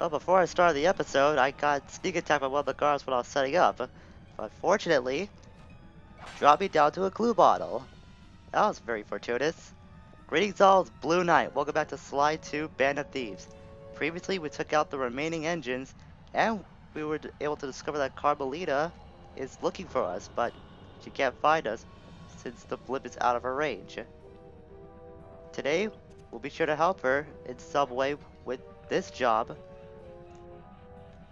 Well, before I started the episode, I got sneak attacked by one of the guards when I was setting up. But fortunately, dropped me down to a glue bottle. That was very fortuitous. Greetings all, it's Blue Knight. Welcome back to Slide 2 Band of Thieves. Previously, we took out the remaining engines, and we were able to discover that Carmelita is looking for us, but she can't find us since the blip is out of her range. Today, we'll be sure to help her in some way with this job,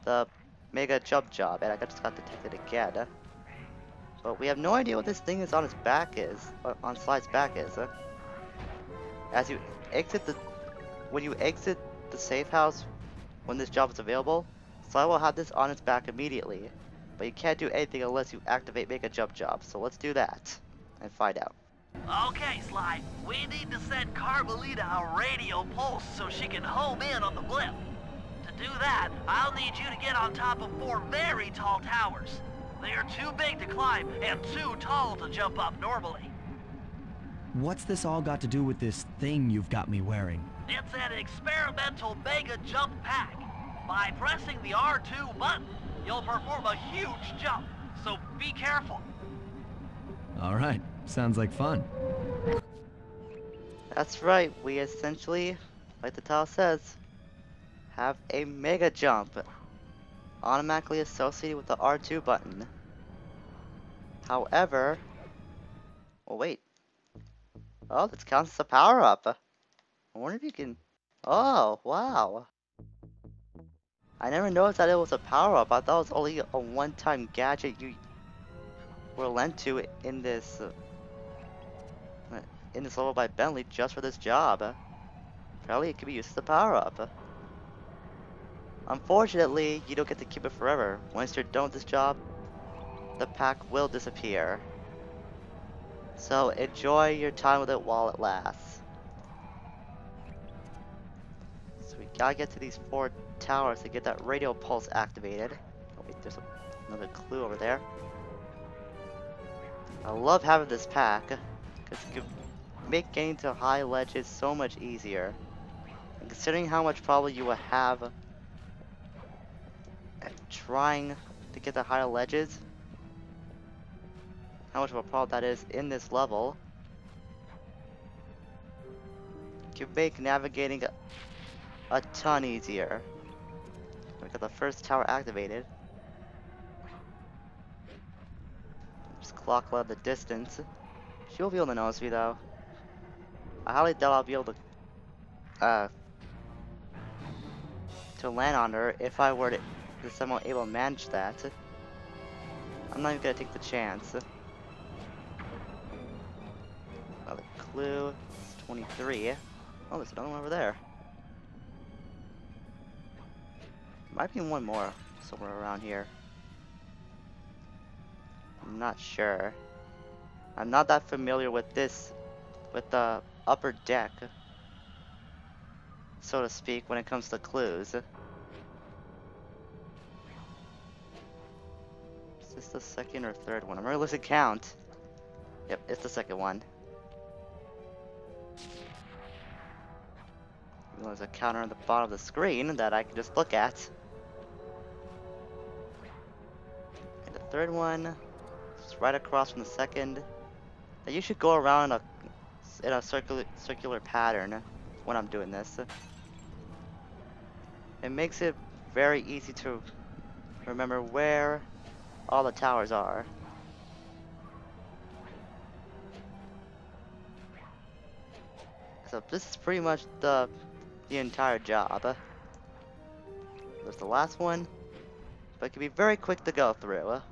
the Mega Jump job, and I just got detected again. But we have no idea what this thing is on his back is, on Slide's back is. As you exit the, when you exit the safe house, when this job is available, Slide will have this on its back immediately. But you can't do anything unless you activate Make a Jump job, so let's do that and find out. Okay, Sly, we need to send Carmelita a radio pulse so she can home in on the blip. To do that, I'll need you to get on top of 4 very tall towers. They are too big to climb and too tall to jump up normally. What's this all got to do with this thing you've got me wearing? It's an experimental mega jump pack. By pressing the R2 button, you'll perform a huge jump, so be careful. Alright, sounds like fun. That's right, we essentially, like the title says, have a mega jump automatically associated with the R2 button. However, well wait. Oh, this counts as a power up. I wonder if you can. Oh, wow. I never noticed that it was a power up. I thought it was only a one-time gadget you were lent to in this level by Bentley just for this job. Apparently, it could be used as a power up. Unfortunately, you don't get to keep it forever. Once you're done with this job, the pack will disappear. So enjoy your time with it while it lasts. So we gotta get to these 4 towers to get that radio pulse activated. Oh wait, there's another clue over there. I love having this pack, because it can make getting to high ledges so much easier. And considering how much trouble you will have at trying to get to higher ledges, how much of a problem that is in this level, can make navigating a ton easier. We got the first tower activated. Just clock out the distance. She won't be able to notice me though. I highly doubt I'll be able to land on her if I were to somehow able to manage that. I'm not even gonna take the chance. Another clue. It's 23. Oh, there's another one over there. Might be one more somewhere around here. I'm not sure. I'm not that familiar with this, with the upper deck, so to speak, when it comes to clues. Is this the second or third one? I'm gonna lose a count. Yep, it's the second one. There's a counter on the bottom of the screen that I can just look at. And the third one is right across from the second. Now you should go around in a circular pattern when I'm doing this. It makes it very easy to remember where all the towers are. So this is pretty much the entire job. There's the last one, but it can be very quick to go through.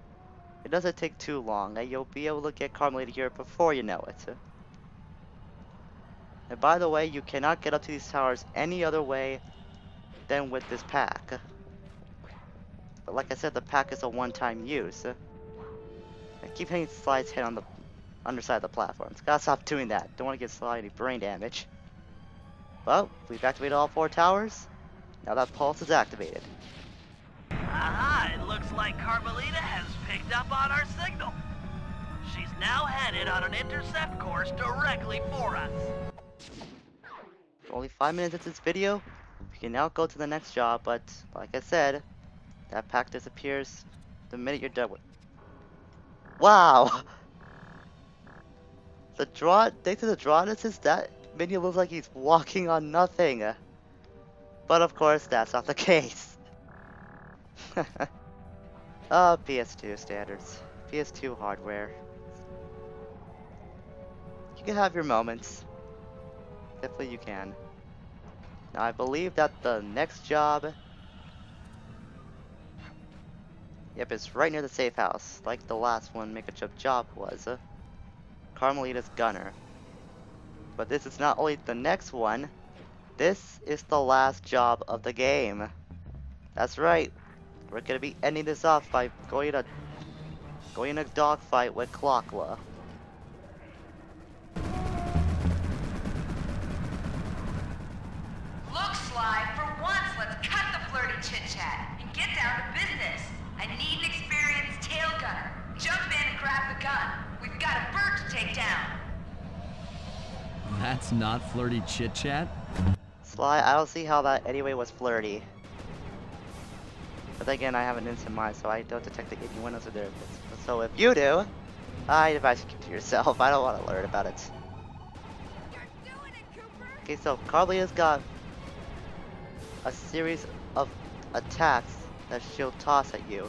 It doesn't take too long, and you'll be able to get Carmelita here before you know it. And by the way, you cannot get up to these towers any other way than with this pack. But like I said, the pack is a one-time use. I keep hitting Slide's head on the underside of the platforms. Gotta stop doing that. Don't want to give Slide any brain damage. Well, we've activated all 4 towers. Now that pulse is activated. Aha, it looks like Carmelita has picked up on our signal. She's now headed on an intercept course directly for us. Only 5 minutes into this video, We can now go to the next job, but like I said, that pack disappears the minute you're done with. Wow! The draw, thanks to the drawn assist, that minion looks like he's walking on nothing. But of course, that's not the case. PS2 standards. PS2 hardware. You can have your moments. Definitely you can. Now I believe that the next job, yep, it's right near the safe house, like the last one Make a Jump job was. Carmelita's Gunner. But this is not only the next one, this is the last job of the game. That's right. We're gonna be ending this off by going in a dogfight with Clockla. Look, Sly, for once, let's cut the flirty chit-chat and get down to business. I need an experienced tail gunner. Jump in and grab the gun. We've got a bird to take down. That's not flirty chit-chat? Sly, I don't see how that anyway was flirty. But again, I have an innocent mind, so I don't detect anyone else there. So if you do, I advise you keep to yourself. I don't want to learn about it. You're doing it, Cooper. Okay, so Carly got a series of attacks that she'll toss at you.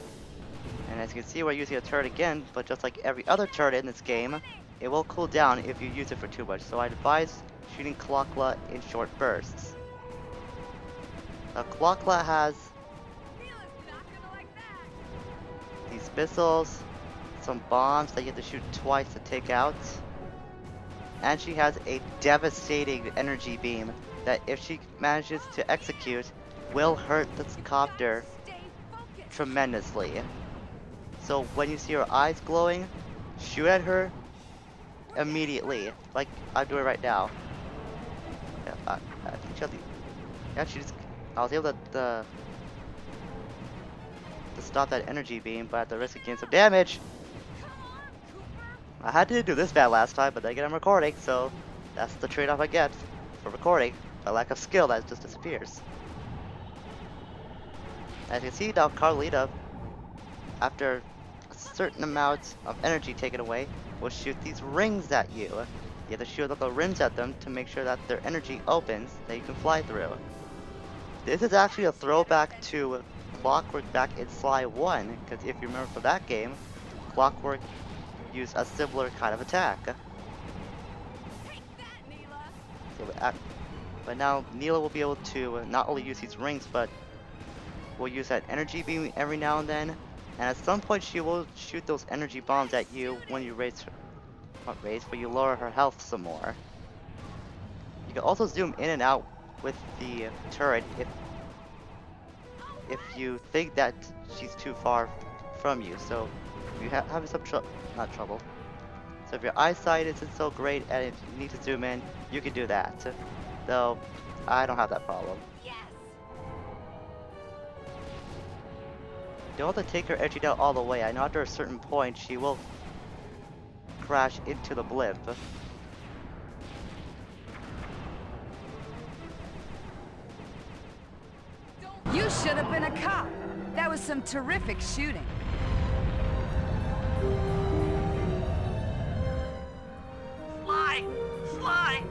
And as you can see, we're using a turret again, but just like every other turret in this game, it will cool down if you use it for too much. So I advise shooting Clockla in short bursts. Now Clockla has these missiles, some bombs that you have to shoot twice to take out. And she has a devastating energy beam that if she manages to execute, will hurt the copter tremendously. So when you see her eyes glowing, shoot at her immediately, like I'm doing right now. Yeah, I think she'll be, yeah, I was able to stop that energy beam, but at the risk of getting some damage. I had to do this bad last time, but then again I'm recording, so that's the trade-off I get for recording. My lack of skill that just disappears. As you can see now, Carlita, after a certain amount of energy taken away, will shoot these rings at you. You have to shoot up the rims at them to make sure that their energy opens, that you can fly through. This is actually a throwback to Clockwork back in Sly 1, because if you remember from that game, Clockwork used a similar kind of attack. But now Neela will be able to not only use these rings, but will use that energy beam every now and then. And at some point she will shoot those energy bombs at you when you but you lower her health some more. You can also zoom in and out with the turret if you think that she's too far from you. So if you having some not trouble. So if your eyesight isn't so great and if you need to zoom in, you can do that. Though I don't have that problem. Yes. You don't have to take her energy down all the way. I know after a certain point she will crash into the blimp. You should have been a cop. That was some terrific shooting. Sly,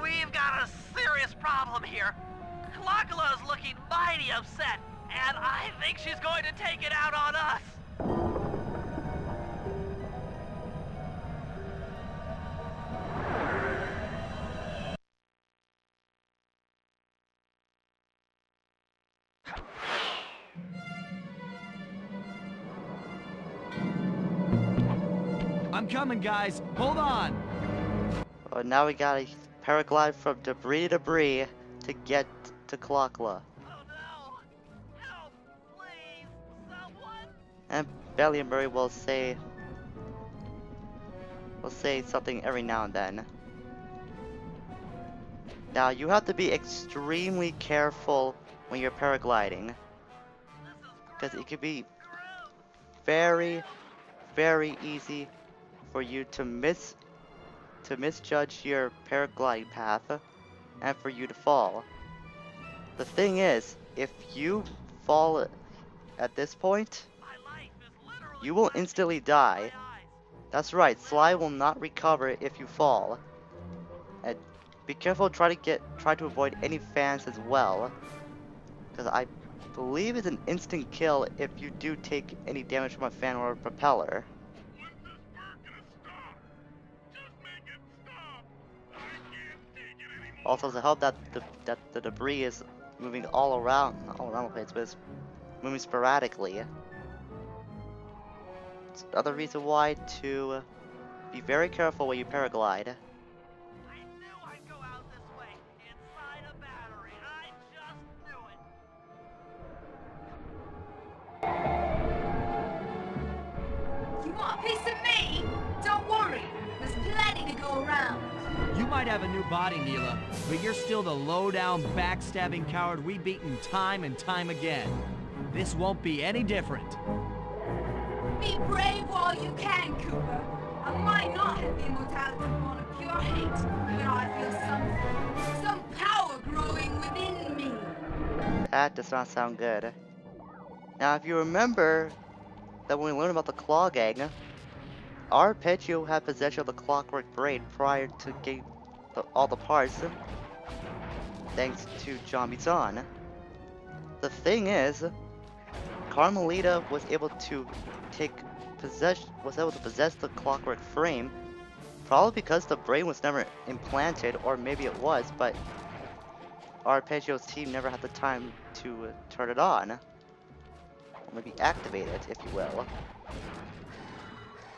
we've got a serious problem here. Clockula is looking mighty upset, and I think she's going to take it out on us. I'm coming, guys. Hold on. Well, now we gotta paraglide from debris to debris to get to Clockla. Oh no! Help! Please! Someone! And Belly and Murray will say something every now and then. Now you have to be extremely careful when you're paragliding, because it could be very, very easy for you to misjudge your paragliding path and for you to fall. The thing is, if you fall at this point, My life is literally you will flashing instantly before my die. eyes. That's right, Sly will not recover if you fall. And be careful, try to avoid any fans as well. Because I believe it's an instant kill if you do take any damage from a fan or a propeller. When's this bird gonna stop? Just make it stop! I can't take it anymore! Also, to help that the debris is moving all around the place, but it's moving sporadically. It's another reason why to be very careful when you paraglide. I knew I'd go out this way, inside a battery. I just knew it. You want a piece of me? Don't worry, there's plenty to go around. You might have a new body, Mila, but you're still the low-down, backstabbing coward we've beaten time and time again. This won't be any different. Be brave while you can, Cooper. I might not have the immortality born of pure hate, but I feel some power growing within me. That does not sound good. Now, if you remember that when we learned about the Claw Gang, Arpeggio had possession of the Clockwork Braid prior to getting all the parts, thanks to John Bizon. The thing is, Carmelita was able to possess the Clockwork Frame, probably because the brain was never implanted, or maybe it was, but Arpeggio's team never had the time to turn it on. Or maybe activate it, if you will.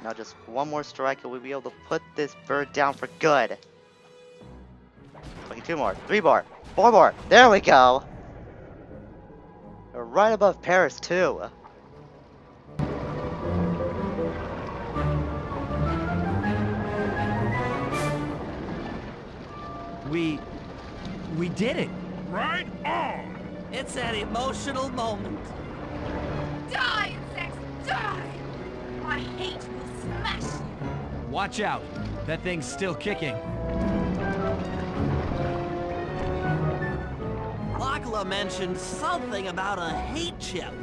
Now just one more strike and we'll be able to put this bird down for good. Okay, 2 more, 3 more, 4 more. There we go. We're right above Paris too. We did it. Right on! It's an emotional moment. Die, insects, die! My hate will smash you. Watch out. That thing's still kicking. Lachla mentioned something about a hate chip.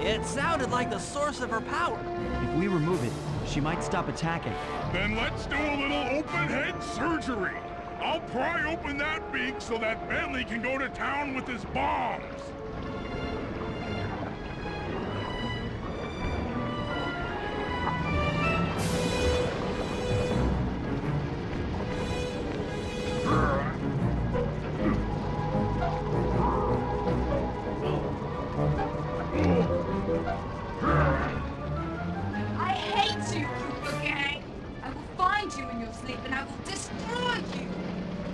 It sounded like the source of her power. If we remove it, she might stop attacking. Then let's do a little open head surgery. I'll pry open that beak so that Bentley can go to town with his bombs. I hate you, Cooper Gang. I will find you in your sleep and I will destroy you. You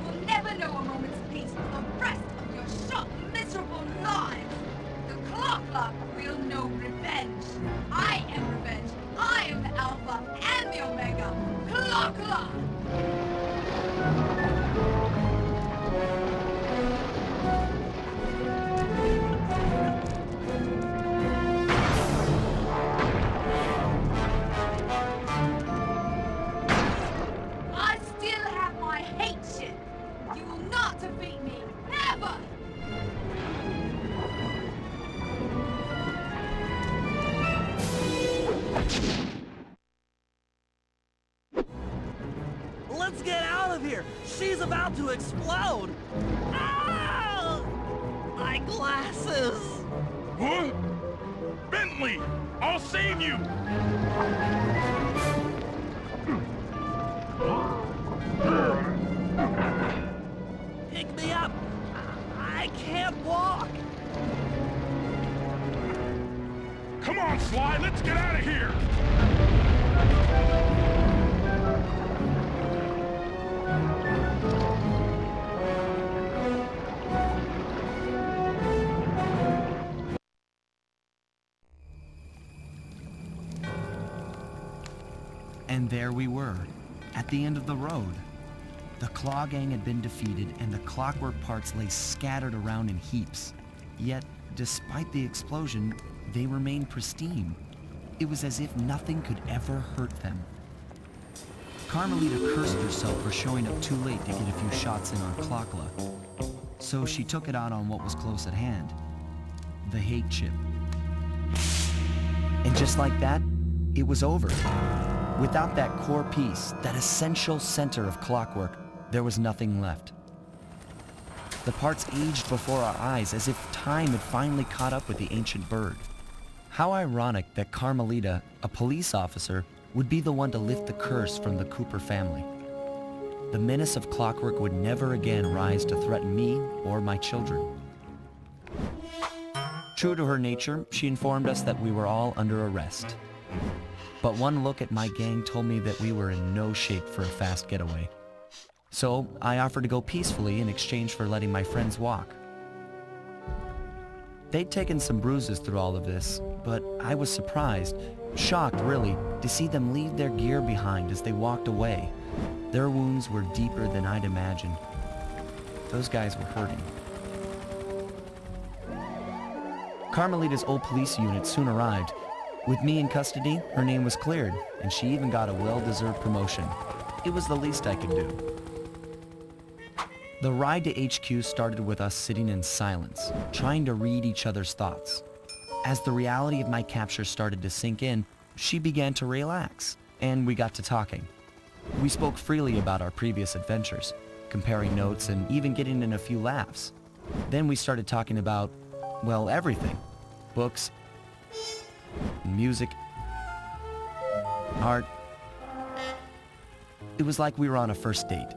will never know a moment's peace for the rest of your short, miserable lives. The Clock will know revenge. I am revenge. I am the Alpha and the Omega. Clock! I still have my hate shit. You will not defeat me. Never! Let's get out of here. She's about to explode. Ah! My glasses. What? Bentley! I'll save you! Pick me up. I can't walk. Come on, Sly, let's get out of here! And there we were, at the end of the road. The Claw Gang had been defeated and the clockwork parts lay scattered around in heaps. Yet, despite the explosion, they remained pristine. It was as if nothing could ever hurt them. Carmelita cursed herself for showing up too late to get a few shots in on Clockla. So she took it out on what was close at hand, the hate chip. And just like that, it was over. Without that core piece, that essential center of clockwork, there was nothing left. The parts aged before our eyes as if time had finally caught up with the ancient bird. How ironic that Carmelita, a police officer, would be the one to lift the curse from the Cooper family. The menace of clockwork would never again rise to threaten me or my children. True to her nature, she informed us that we were all under arrest. But one look at my gang told me that we were in no shape for a fast getaway. So I offered to go peacefully in exchange for letting my friends walk. They'd taken some bruises through all of this, but I was surprised, shocked really, to see them leave their gear behind as they walked away. Their wounds were deeper than I'd imagined. Those guys were hurting. Carmelita's old police unit soon arrived. With me in custody, her name was cleared, and she even got a well-deserved promotion. It was the least I could do. The ride to HQ started with us sitting in silence, trying to read each other's thoughts. As the reality of my capture started to sink in, she began to relax, and we got to talking. We spoke freely about our previous adventures, comparing notes and even getting in a few laughs. Then we started talking about, well, everything. Books, music, art. It was like we were on a first date.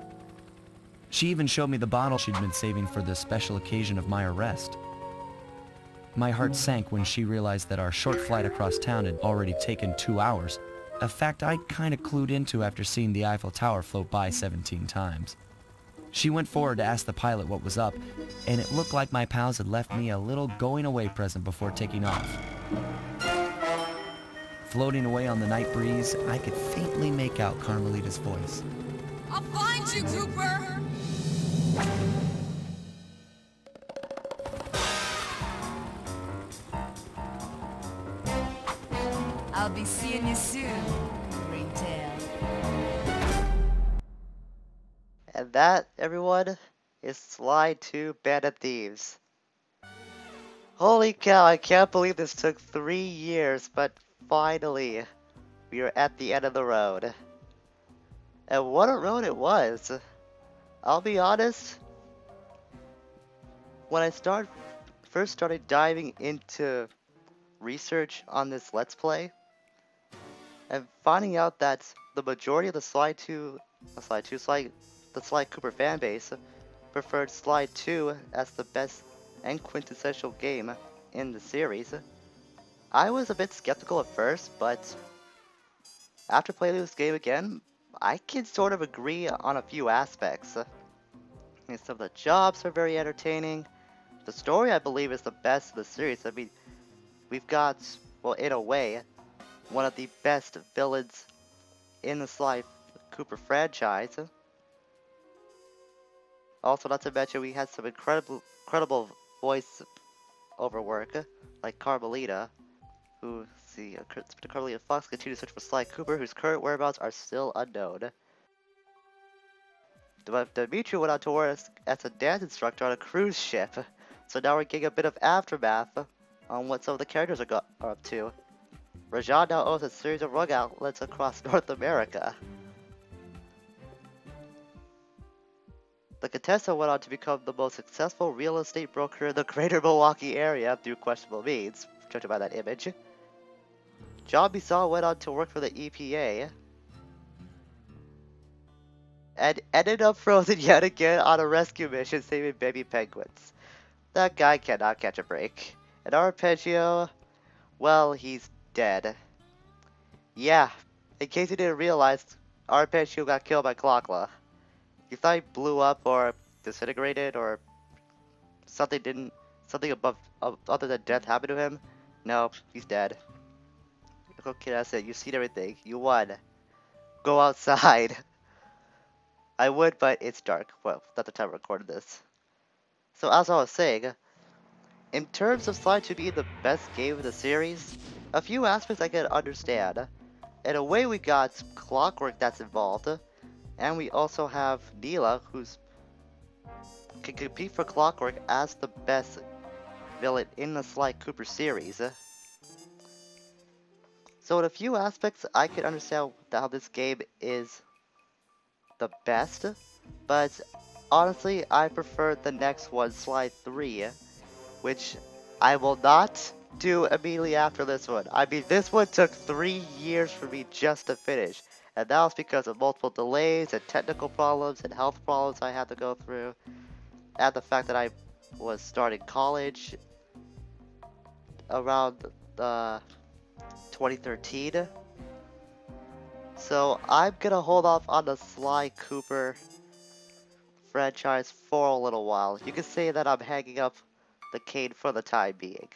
She even showed me the bottle she'd been saving for the special occasion of my arrest. My heart sank when she realized that our short flight across town had already taken 2 hours, a fact I'd kinda clued into after seeing the Eiffel Tower float by 17 times. She went forward to ask the pilot what was up, and it looked like my pals had left me a little going-away present before taking off. Floating away on the night breeze, I could faintly make out Carmelita's voice. I'll find you, Cooper! I'll be seeing you soon, Ringtail. And that, everyone, is Slide 2 Bandit Thieves. Holy cow, I can't believe this took 3 years, but finally, we are at the end of the road. And what a road it was. I'll be honest, when I first started diving into research on this Let's Play, and finding out that the majority of the Slide Cooper fanbase preferred Slide 2 as the best and quintessential game in the series, I was a bit skeptical at first, but after playing this game again, I can sort of agree on a few aspects. And some of the jobs are very entertaining. The story, I believe, is the best in the series. I mean, we've got, well, in a way, one of the best villains in the Sly Cooper franchise. Also, not to mention, we had some incredible voice over work, like Carmelita, who, Carmelita Fox continues to search for Sly Cooper, whose current whereabouts are still unknown. Dimitri went on to work as a dance instructor on a cruise ship, so now we're getting a bit of aftermath on what some of the characters are up to. Rajan now owns a series of rug outlets across North America. The contestant went on to become the most successful real estate broker in the greater Milwaukee area through questionable means, judging by that image. John Bisson went on to work for the EPA, and ended up frozen yet again on a rescue mission saving baby penguins. That guy cannot catch a break. And Arpeggio, well, he's dead. Yeah, in case you didn't realize, Arpeggio got killed by Clockla. You thought he blew up or disintegrated or something other than death happened to him? No, he's dead. Okay, that's it. You've seen everything. You won. Go outside. I would, but it's dark. Well, not the time I recorded this. So as I was saying, in terms of Slide 2 being the best game of the series, a few aspects I can understand. In a way, we got clockwork that's involved, and we also have Neela, who's can compete for Clockwork as the best villain in the Sly Cooper series. So in a few aspects, I can understand how this game is the best, but honestly, I prefer the next one, Sly 3, which I will not do immediately after this one. I mean, this one took 3 years for me just to finish, and that was because of multiple delays and technical problems and health problems I had to go through, and the fact that I was starting college around 2013. So I'm gonna hold off on the Sly Cooper franchise for a little while. You can say that I'm hanging up the cane for the time being.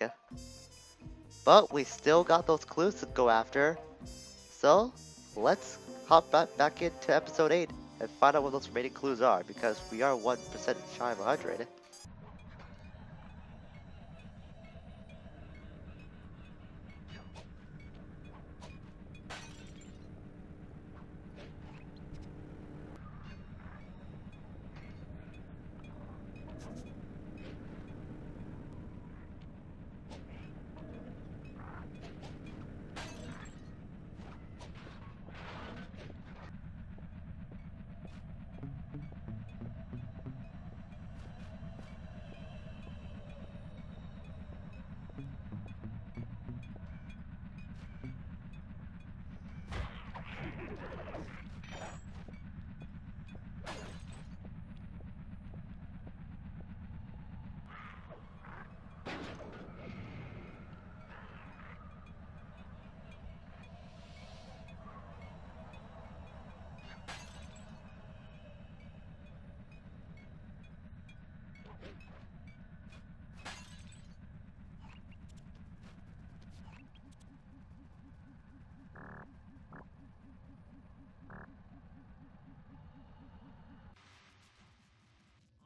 But we still got those clues to go after. So let's hop back into episode 8 and find out what those remaining clues are, because we are 1% shy of 100.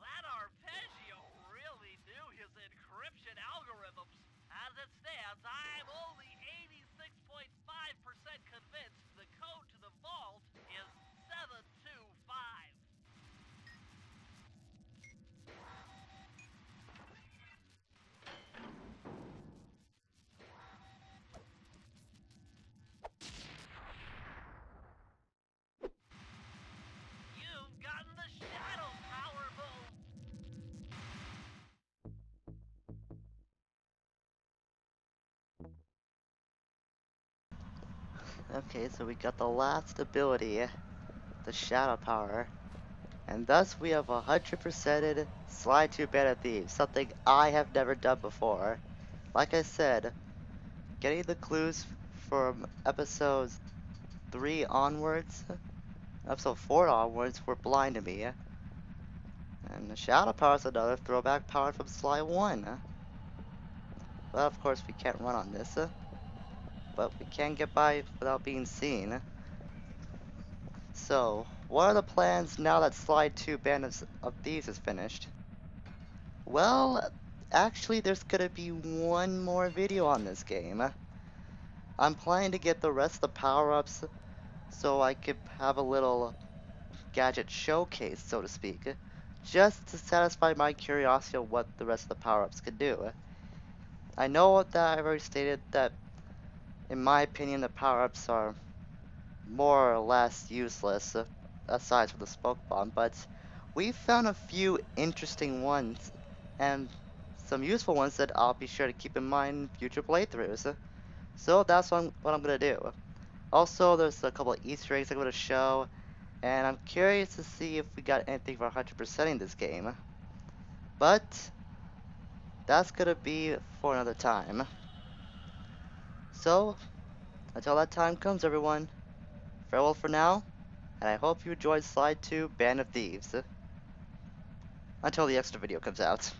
That Arpeggio really knew his encryption algorithms. As it stands, I'm only 86.5% convinced the code to the vault is 725. You've gotten the shadow power move. Okay, so we got the last ability, the Shadow Power. And thus we have 100%ed Sly 2 Band of Thieves, something I have never done before. Like I said, getting the clues from episodes 3 onwards, episode 4 onwards, were blind to me. And the Shadow Power is another throwback power from Sly 1. Well, of course we can't run on this, but we can get by without being seen. So, what are the plans now that Sly 2 Band of Thieves is finished? Well, actually there's gonna be one more video on this game. I'm planning to get the rest of the power-ups so I could have a little gadget showcase, so to speak, just to satisfy my curiosity on what the rest of the power-ups could do. I know that I've already stated that, in my opinion, the power-ups are more or less useless, aside from the smoke bomb, but we found a few interesting ones, and some useful ones that I'll be sure to keep in mind in future playthroughs. So that's what I'm gonna do. Also, there's a couple of Easter eggs I'm gonna show, and I'm curious to see if we got anything for 100%ing this game. But that's gonna be for another time. So, until that time comes, everyone, farewell for now, and I hope you enjoyed Slide 2 Band of Thieves. Until the extra video comes out.